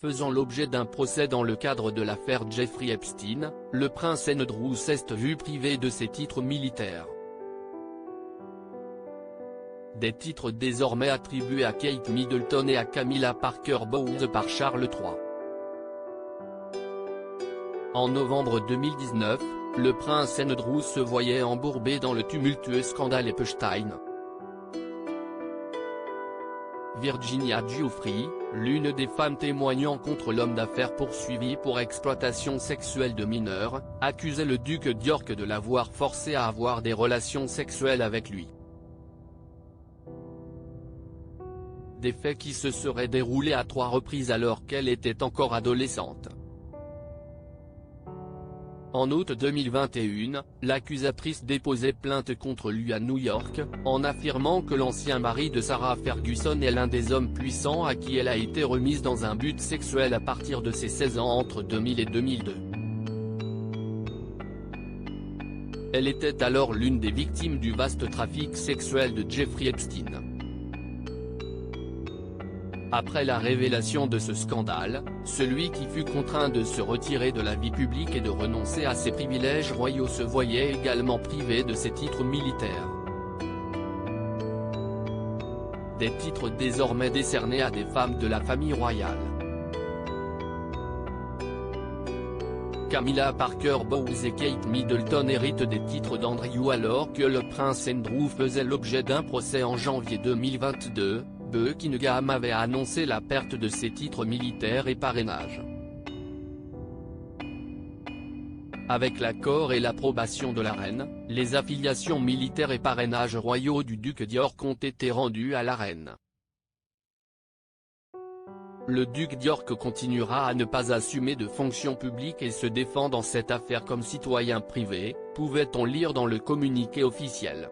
Faisant l'objet d'un procès dans le cadre de l'affaire Jeffrey Epstein, le prince Andrew s'est vu privé de ses titres militaires. Des titres désormais attribués à Kate Middleton et à Camilla Parker Bowles par Charles III. En novembre 2019, le prince Andrew se voyait embourbé dans le tumultueux scandale Epstein. Virginia Giuffre, l'une des femmes témoignant contre l'homme d'affaires poursuivi pour exploitation sexuelle de mineurs, accusait le duc d'York de l'avoir forcé à avoir des relations sexuelles avec lui. Des faits qui se seraient déroulés à 3 reprises alors qu'elle était encore adolescente. En août 2021, l'accusatrice déposait plainte contre lui à New York, en affirmant que l'ancien mari de Sarah Ferguson est l'un des hommes puissants à qui elle a été remise dans un but sexuel à partir de ses 16 ans entre 2000 et 2002. Elle était alors l'une des victimes du vaste trafic sexuel de Jeffrey Epstein. Après la révélation de ce scandale, celui qui fut contraint de se retirer de la vie publique et de renoncer à ses privilèges royaux se voyait également privé de ses titres militaires. Des titres désormais décernés à des femmes de la famille royale. Camilla Parker Bowles et Kate Middleton héritent des titres d'Andrew alors que le prince Andrew faisait l'objet d'un procès en janvier 2022. Buckingham avait annoncé la perte de ses titres militaires et parrainage. Avec l'accord et l'approbation de la reine, les affiliations militaires et parrainages royaux du duc d'York ont été rendus à la reine. Le duc d'York continuera à ne pas assumer de fonctions publiques et se défend dans cette affaire comme citoyen privé, pouvait-on lire dans le communiqué officiel.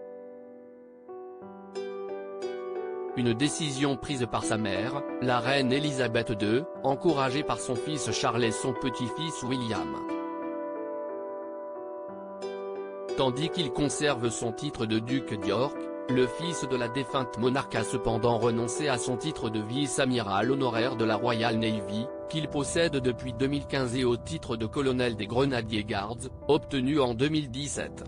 Une décision prise par sa mère, la reine Elisabeth II, encouragée par son fils Charles et son petit-fils William. Tandis qu'il conserve son titre de duc d'York, le fils de la défunte monarque a cependant renoncé à son titre de vice-amiral honoraire de la Royal Navy, qu'il possède depuis 2015 et au titre de colonel des Grenadier Guards, obtenu en 2017.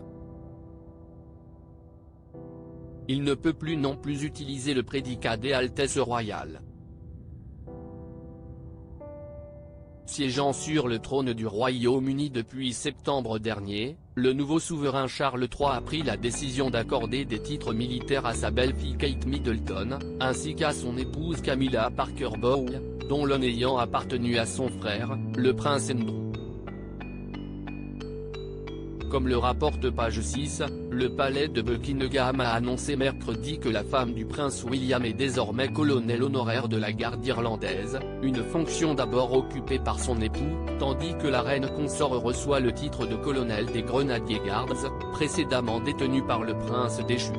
Il ne peut plus non plus utiliser le prédicat des Altesses royales. Siégeant sur le trône du Royaume-Uni depuis septembre dernier, le nouveau souverain Charles III a pris la décision d'accorder des titres militaires à sa belle-fille Kate Middleton, ainsi qu'à son épouse Camilla Parker Bowles, dont l'un ayant appartenu à son frère, le prince Andrew. Comme le rapporte Page 6, le palais de Buckingham a annoncé mercredi que la femme du prince William est désormais colonel honoraire de la garde irlandaise, une fonction d'abord occupée par son époux, tandis que la reine consort reçoit le titre de colonel des Grenadier Guards, précédemment détenu par le prince déchu.